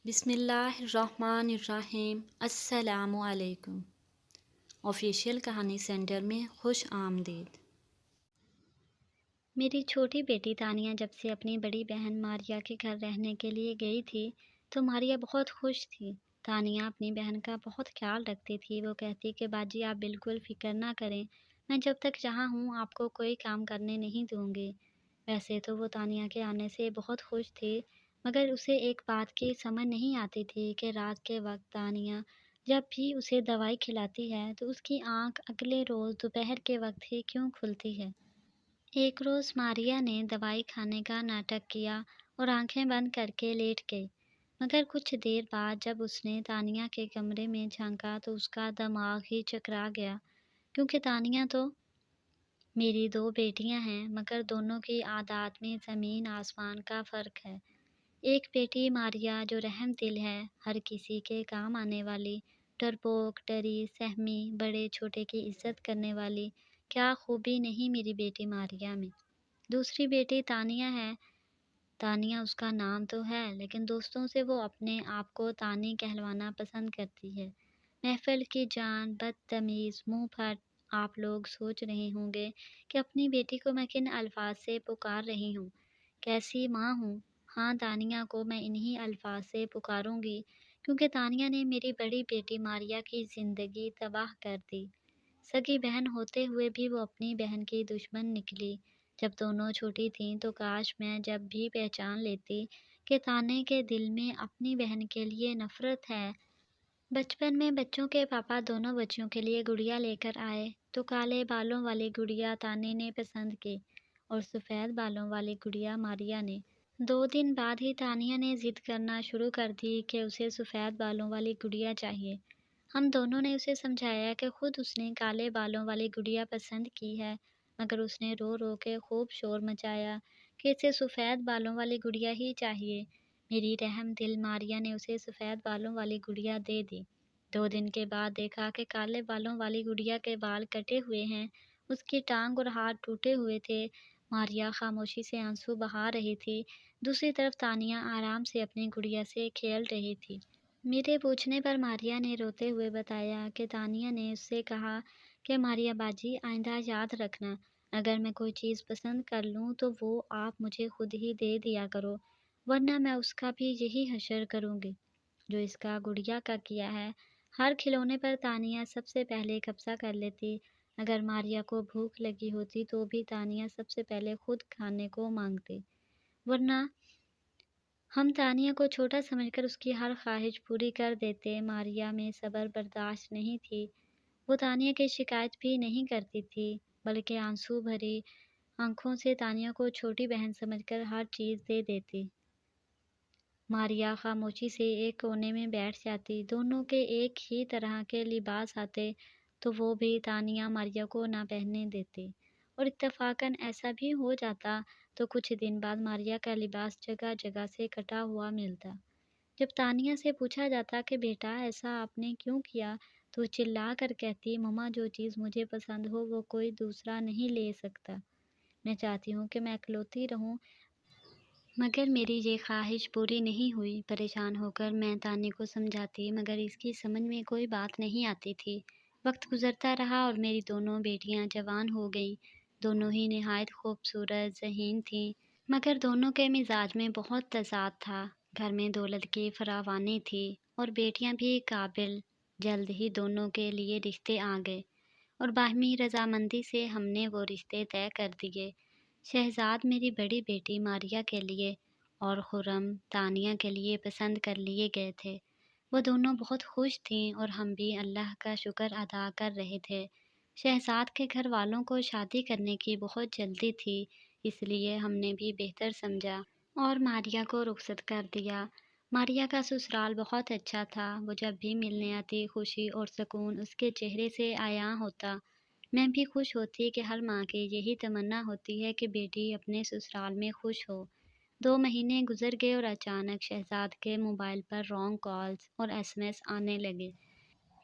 بسم اللہ الرحمن الرحیم۔ السلام علیکم۔ آفیشیل کہانی سینٹر میں خوش آمدید۔ میری چھوٹی بیٹی تانیہ جب سے اپنی بڑی بہن ماریا کے گھر رہنے کے لیے گئی تھی تو ماریا بہت خوش تھی۔ تانیہ اپنی بہن کا بہت خیال رکھتی تھی۔ وہ کہتی کہ باجی آپ بالکل فکر نہ کریں، میں جب تک یہاں ہوں آپ کو کوئی کام کرنے نہیں دوں گی۔ ویسے تو وہ تانیہ کے آنے سے بہت خوش تھی، مگر اسے ایک بات کی سمجھ نہیں آتی تھی کہ رات کے وقت تانیہ جب بھی اسے دوائی کھلاتی ہے تو اس کی آنکھ اگلے روز دوپہر کے وقت ہی کیوں کھلتی ہے۔ ایک روز ماریا نے دوائی کھانے کا ناٹک کیا اور آنکھیں بند کر کے لیٹ گئی، مگر کچھ دیر بعد جب اس نے تانیہ کے کمرے میں جھانکا تو اس کا دماغ ہی چکرا گیا، کیونکہ تانیہ تو میری دو بیٹیاں ہیں مگر دونوں کی عادات میں زمین آسمان کا فرق ہے۔ ایک بیٹی ماریا جو رحم دل ہے، ہر کسی کے کام آنے والی، ڈرپوک، ڈری، سہمی، بڑے چھوٹے کی عزت کرنے والی، کیا خوبی نہیں میری بیٹی ماریا میں۔ دوسری بیٹی تانیہ ہے۔ تانیہ اس کا نام تو ہے لیکن دوستوں سے وہ اپنے آپ کو تانی کہلوانا پسند کرتی ہے۔ محفل کی جان، بدتمیز، منہ پھٹ۔ آپ لوگ سوچ رہے ہوں گے کہ اپنی بیٹی کو میں کن الفاظ سے پکار رہی ہوں، کیسی ماں ہوں۔ ہاں، تانیہ کو میں انہی الفاظ سے پکاروں گی کیونکہ تانیہ نے میری بڑی بیٹی ماریا کی زندگی تباہ کر دی۔ سگی بہن ہوتے ہوئے بھی وہ اپنی بہن کی دشمن نکلی۔ جب دونوں چھوٹی تھیں تو کاش میں جب بھی پہچان لیتی کہ تانے کے دل میں اپنی بہن کے لیے نفرت ہے۔ بچپن میں بچوں کے پاپا دونوں بچیوں کے لیے گڑیا لے کر آئے تو کالے بالوں والی گڑیا تانے نے پسند کی اور سفید بالوں والی گڑیا ماریا نے۔ 2 دن بعد ہی تانیہ نے ضد کرنا شروع کر دی کہ اسے سفید بالوں والی گڑیا چاہیے۔ ہم دونوں نے اسے سمجھایا کہ خود اس نے کالے بالوں والی گڑیا پسند کی ہے، مگر اس نے رو رو کے خوب شور مچایا کہ اسے سفید بالوں والی گڑیا ہی چاہیے۔ میری رحم دل ماریا نے اسے سفید بالوں والی گڑیا دے دی۔ 2 دن کے بعد دیکھا کہ کالے بالوں والی گڑیا کے بال کٹے ہوئے ہیں، اس کی ٹانگ اور ہاتھ ٹوٹے ہوئے تھے۔ ماریا خاموشی سے آنسو بہا رہی تھی، دوسری طرف تانیہ آرام سے اپنی گڑیا سے کھیل رہی تھی۔ میرے پوچھنے پر ماریا نے روتے ہوئے بتایا کہ تانیہ نے اس سے کہا کہ ماریا باجی آئندہ یاد رکھنا، اگر میں کوئی چیز پسند کر لوں تو وہ آپ مجھے خود ہی دے دیا کرو، ورنہ میں اس کا بھی یہی حشر کروں گی جو اس کا گڑیا کا کیا ہے۔ ہر کھلونے پر تانیہ سب سے پہلے قبضہ کر لیتی۔ اگر ماریا کو بھوک لگی ہوتی تو بھی تانیہ سب سے پہلے خود کھانے کو مانگتی، ورنہ ہم تانیہ کو چھوٹا سمجھ کر اس کی ہر خواہش پوری کر دیتے۔ ماریا میں صبر برداشت نہیں تھی، وہ تانیہ کی شکایت بھی نہیں کرتی تھی، بلکہ آنسو بھری آنکھوں سے تانیہ کو چھوٹی بہن سمجھ کر ہر چیز دے دیتی۔ ماریا خاموشی سے ایک کونے میں بیٹھ جاتی۔ دونوں کے ایک ہی طرح کے لباس آتے تو وہ بھی تانیہ ماریا کو نہ پہننے دیتی، اور اتفاقاً ایسا بھی ہو جاتا تو کچھ دن بعد ماریا کا لباس جگہ جگہ سے کٹا ہوا ملتا۔ جب تانیہ سے پوچھا جاتا کہ بیٹا ایسا آپ نے کیوں کیا تو چلا کر کہتی مما جو چیز مجھے پسند ہو وہ کوئی دوسرا نہیں لے سکتا، میں چاہتی ہوں کہ میں اکلوتی رہوں مگر میری یہ خواہش پوری نہیں ہوئی۔ پریشان ہو کر میں تانیہ کو سمجھاتی مگر اس کی سمجھ میں کوئی بات نہیں آتی تھی۔ وقت گزرتا رہا اور میری دونوں بیٹیاں جوان ہو گئیں۔ دونوں ہی نہایت خوبصورت ذہین تھیں، مگر دونوں کے مزاج میں بہت تضاد تھا۔ گھر میں دولت کی فراوانی تھی اور بیٹیاں بھی قابل۔ جلد ہی دونوں کے لیے رشتے آ گئے اور باہمی رضامندی سے ہم نے وہ رشتے طے کر دیے۔ شہزاد میری بڑی بیٹی ماریا کے لیے اور خرم تانیہ کے لیے پسند کر لیے گئے تھے۔ وہ دونوں بہت خوش تھیں اور ہم بھی اللہ کا شکر ادا کر رہے تھے۔ شہزاد کے گھر والوں کو شادی کرنے کی بہت جلدی تھی، اس لیے ہم نے بھی بہتر سمجھا اور ماریا کو رخصت کر دیا۔ ماریا کا سسرال بہت اچھا تھا، وہ جب بھی ملنے آتی خوشی اور سکون اس کے چہرے سے عیاں ہوتا۔ میں بھی خوش ہوتی کہ ہر ماں کی یہی تمنا ہوتی ہے کہ بیٹی اپنے سسرال میں خوش ہو۔ 2 مہینے گزر گئے اور اچانک شہزاد کے موبائل پر رانگ کالز اور SMS آنے لگے۔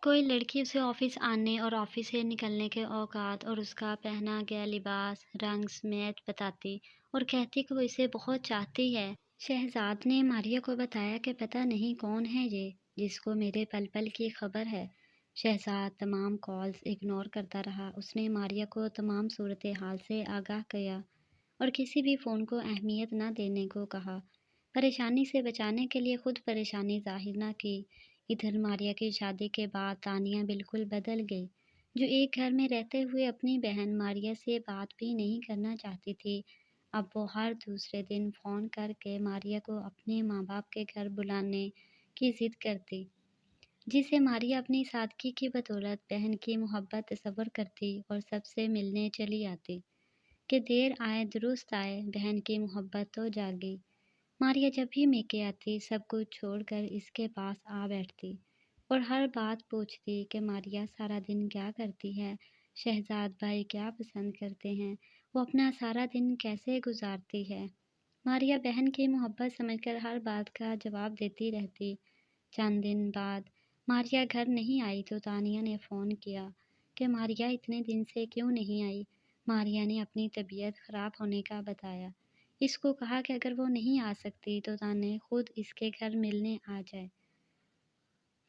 کوئی لڑکی اسے آفس آنے اور آفس سے نکلنے کے اوقات اور اس کا پہنا گیا لباس، رنگ سمیت بتاتی اور کہتی کہ وہ اسے بہت چاہتی ہے۔ شہزاد نے ماریا کو بتایا کہ پتہ نہیں کون ہے یہ جس کو میرے پل پل کی خبر ہے۔ شہزاد تمام کالز اگنور کرتا رہا۔ اس نے ماریا کو تمام صورتحال سے آگاہ کیا اور کسی بھی فون کو اہمیت نہ دینے کو کہا۔ پریشانی سے بچانے کے لیے خود پریشانی ظاہر نہ کی۔ ادھر ماریا کی شادی کے بعد تانیہ بالکل بدل گئی، جو ایک گھر میں رہتے ہوئے اپنی بہن ماریا سے بات بھی نہیں کرنا چاہتی تھی، اب وہ ہر دوسرے دن فون کر کے ماریا کو اپنے ماں باپ کے گھر بلانے کی ضد کرتی، جسے ماریا اپنی سادگی کی بدولت بہن کی محبت تصور کرتی اور سب سے ملنے چلی آتی کہ دیر آئے درست آئے، بہن کی محبت تو جاگی۔ ماریا جب بھی میکے آتی سب کچھ چھوڑ کر اس کے پاس آ بیٹھتی اور ہر بات پوچھتی کہ ماریا سارا دن کیا کرتی ہے، شہزاد بھائی کیا پسند کرتے ہیں، وہ اپنا سارا دن کیسے گزارتی ہے۔ ماریا بہن کی محبت سمجھ کر ہر بات کا جواب دیتی رہتی۔ چند دن بعد ماریا گھر نہیں آئی تو تانیہ نے فون کیا کہ ماریا اتنے دن سے کیوں نہیں آئی۔ ماریا نے اپنی طبیعت خراب ہونے کا بتایا، اس کو کہا کہ اگر وہ نہیں آ سکتی تو تانیہ خود اس کے گھر ملنے آ جائے۔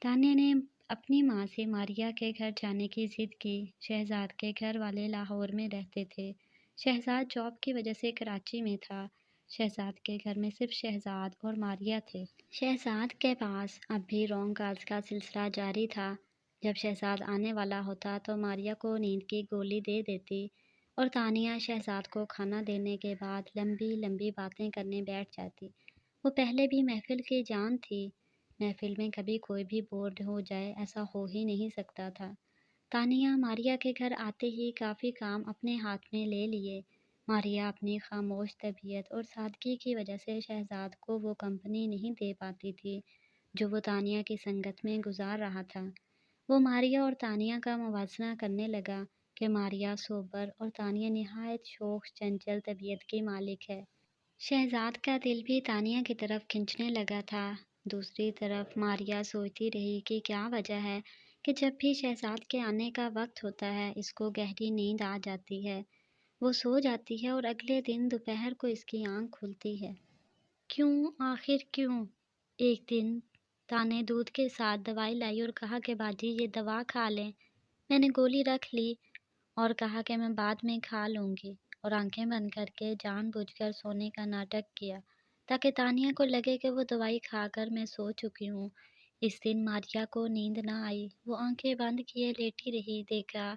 تانیہ نے اپنی ماں سے ماریا کے گھر جانے کی ضد کی۔ شہزاد کے گھر والے لاہور میں رہتے تھے، شہزاد جاب کی وجہ سے کراچی میں تھا۔ شہزاد کے گھر میں صرف شہزاد اور ماریا تھے۔ شہزاد کے پاس اب بھی رونگ کالز کا سلسلہ جاری تھا۔ جب شہزاد آنے والا ہوتا تو ماریا کو نیند کی گولی دے دیتی اور تانیہ شہزاد کو کھانا دینے کے بعد لمبی لمبی باتیں کرنے بیٹھ جاتی۔ وہ پہلے بھی محفل کی جان تھی، محفل میں کبھی کوئی بھی بورڈ ہو جائے ایسا ہو ہی نہیں سکتا تھا۔ تانیہ ماریا کے گھر آتے ہی کافی کام اپنے ہاتھ میں لے لیے۔ ماریا اپنی خاموش طبیعت اور سادگی کی وجہ سے شہزاد کو وہ کمپنی نہیں دے پاتی تھی جو وہ تانیہ کی سنگت میں گزار رہا تھا۔ وہ ماریا اور تانیہ کا موازنہ کرنے لگا کہ ماریا سوبر اور تانیہ نہایت شوخ چنچل طبیعت کی مالک ہے۔ شہزاد کا دل بھی تانیہ کی طرف کھنچنے لگا تھا۔ دوسری طرف ماریا سوچتی رہی کہ کیا وجہ ہے کہ جب بھی شہزاد کے آنے کا وقت ہوتا ہے اس کو گہری نیند آ جاتی ہے، وہ سو جاتی ہے اور اگلے دن دوپہر کو اس کی آنکھ کھلتی ہے۔ کیوں؟ آخر کیوں؟ ایک دن تانے دودھ کے ساتھ دوائی لائی اور کہا کہ باجی یہ دوا کھا لیں۔ میں نے گولی رکھ لی اور کہا کہ میں بعد میں کھا لوں گی، اور آنکھیں بند کر کے جان بوجھ کر سونے کا ناٹک کیا تاکہ تانیہ کو لگے کہ وہ دوائی کھا کر میں سو چکی ہوں۔ اس دن ماریا کو نیند نہ آئی، وہ آنکھیں بند کیے لیٹی رہی۔ دیکھا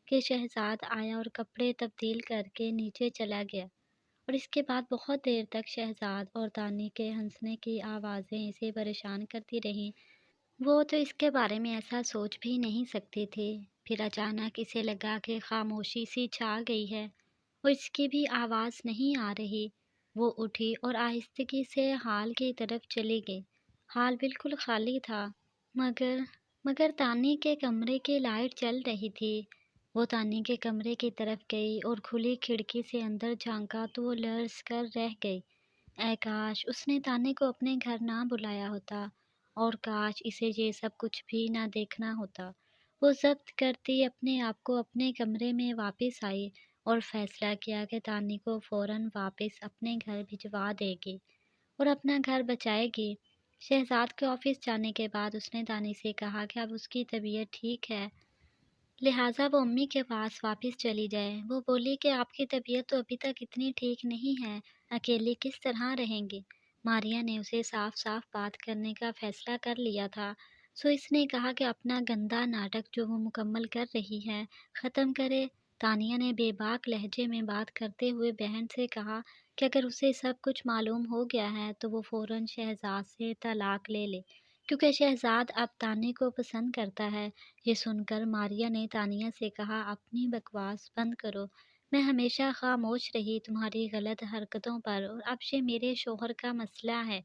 کہ شہزاد آیا اور کپڑے تبدیل کر کے نیچے چلا گیا، اور اس کے بعد بہت دیر تک شہزاد اور تانی کے ہنسنے کی آوازیں اسے پریشان کرتی رہیں۔ وہ تو اس کے بارے میں ایسا سوچ بھی نہیں سکتی تھی۔ پھر اچانک اسے لگا کہ خاموشی سی چھا گئی ہے اور اس کی بھی آواز نہیں آ رہی۔ وہ اٹھی اور آہستگی سے ہال کی طرف چلی گئی۔ ہال بالکل خالی تھا، مگر تانی کے کمرے کی لائٹ جل رہی تھی۔ وہ تانی کے کمرے کی طرف گئی اور کھلی کھڑکی سے اندر جھانکا تو وہ لرز کر رہ گئی۔ اے کاش اس نے تانی کو اپنے گھر نہ بلایا ہوتا، اور کاش اسے یہ سب کچھ بھی نہ دیکھنا ہوتا۔ وہ ضبط کرتی اپنے آپ کو اپنے کمرے میں واپس آئی اور فیصلہ کیا کہ تانی کو فوراً واپس اپنے گھر بھجوا دے گی اور اپنا گھر بچائے گی۔ شہزاد کے آفس جانے کے بعد اس نے تانی سے کہا کہ اب اس کی طبیعت ٹھیک ہے، لہٰذا وہ امی کے پاس واپس چلی جائے۔ وہ بولی کہ آپ کی طبیعت تو ابھی تک اتنی ٹھیک نہیں ہے، اکیلی کس طرح رہیں گی؟ ماریا نے اسے صاف صاف بات کرنے کا فیصلہ کر لیا تھا، سو اس نے کہا کہ اپنا گندا ناٹک جو وہ مکمل کر رہی ہے ختم کرے۔ تانیہ نے بے باک لہجے میں بات کرتے ہوئے بہن سے کہا کہ اگر اسے سب کچھ معلوم ہو گیا ہے تو وہ فوراً شہزاد سے طلاق لے لے، کیونکہ شہزاد اب تانی کو پسند کرتا ہے۔ یہ سن کر ماریا نے تانیہ سے کہا اپنی بکواس بند کرو، میں ہمیشہ خاموش رہی تمہاری غلط حرکتوں پر، اور اب یہ میرے شوہر کا مسئلہ ہے،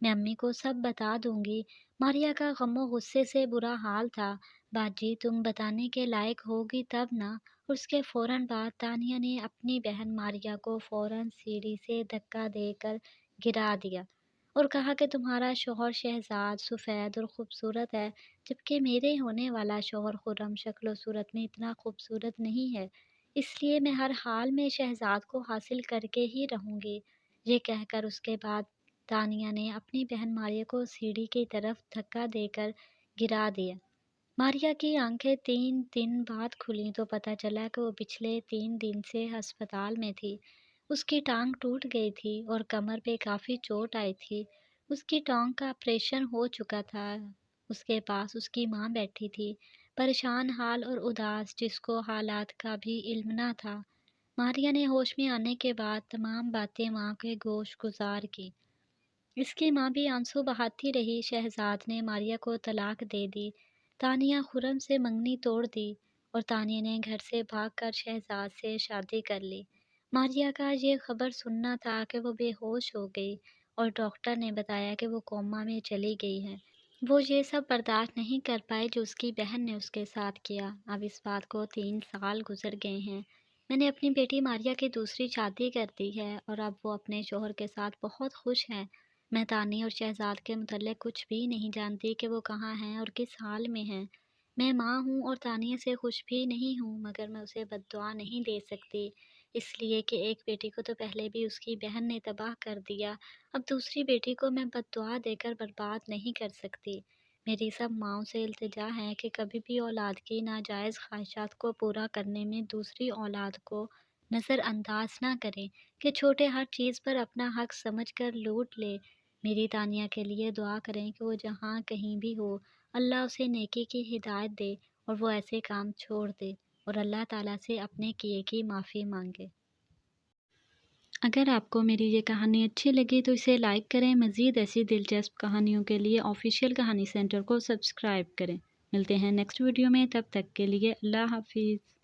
میں امی کو سب بتا دوں گی۔ ماریا کا غم و غصے سے برا حال تھا۔ باجی تم بتانے کے لائق ہوگی تب نا۔ اور اس کے فوراً بعد تانیہ نے اپنی بہن ماریا کو فوراً سیڑھی سے دھکا دے کر گرا دیا اور کہا کہ تمہارا شوہر شہزاد سفید اور خوبصورت ہے، جبکہ میرے ہونے والا شوہر خرم شکل و صورت میں اتنا خوبصورت نہیں ہے، اس لیے میں ہر حال میں شہزاد کو حاصل کر کے ہی رہوں گی۔ یہ کہہ کر اس کے بعد تانیہ نے اپنی بہن ماریا کو سیڑھی کی طرف دھکا دے کر گرا دیا۔ ماریا کی آنکھیں 3 دن بعد کھلیں تو پتہ چلا کہ وہ پچھلے 3 دن سے ہسپتال میں تھی۔ اس کی ٹانگ ٹوٹ گئی تھی اور کمر پہ کافی چوٹ آئی تھی۔ اس کی ٹانگ کا آپریشن ہو چکا تھا۔ اس کے پاس اس کی ماں بیٹھی تھی، پریشان حال اور اداس، جس کو حالات کا بھی علم نہ تھا۔ ماریا نے ہوش میں آنے کے بعد تمام باتیں ماں کے گوش گزار کی۔ اس کی ماں بھی آنسو بہاتی رہی۔ شہزاد نے ماریا کو طلاق دے دی۔ تانیہ خرم سے منگنی توڑ دی اور تانیہ نے گھر سے بھاگ کر شہزاد سے شادی کر لی۔ ماریا کا یہ خبر سننا تھا کہ وہ بے ہوش ہو گئی اور ڈاکٹر نے بتایا کہ وہ کوما میں چلی گئی ہے۔ وہ یہ سب برداشت نہیں کر پائی جو اس کی بہن نے اس کے ساتھ کیا۔ اب اس بات کو 3 سال گزر گئے ہیں۔ میں نے اپنی بیٹی ماریا کی دوسری شادی کر دی ہے اور اب وہ اپنے شوہر کے ساتھ بہت خوش ہے۔ میں تانیہ اور شہزاد کے متعلق کچھ بھی نہیں جانتی کہ وہ کہاں ہیں اور کس حال میں ہیں۔ میں ماں ہوں اور تانیہ سے خوش بھی نہیں ہوں، مگر میں اسے بد دعا نہیں دے سکتی، اس لیے کہ ایک بیٹی کو تو پہلے بھی اس کی بہن نے تباہ کر دیا، اب دوسری بیٹی کو میں بد دعا دے کر برباد نہیں کر سکتی۔ میری سب ماؤں سے التجا ہے کہ کبھی بھی اولاد کی ناجائز خواہشات کو پورا کرنے میں دوسری اولاد کو نظر انداز نہ کریں کہ چھوٹے ہر چیز پر اپنا حق سمجھ کر لوٹ لے۔ میری تانیہ کے لیے دعا کریں کہ وہ جہاں کہیں بھی ہو، اللہ اسے نیکی کی ہدایت دے اور وہ ایسے کام چھوڑ دے اور اللہ تعالیٰ سے اپنے کیے کی معافی مانگے۔ اگر آپ کو میری یہ کہانی اچھی لگی تو اسے لائک کریں۔ مزید ایسی دلچسپ کہانیوں کے لیے آفیشیل کہانی سینٹر کو سبسکرائب کریں۔ ملتے ہیں نیکسٹ ویڈیو میں، تب تک کے لیے اللہ حافظ۔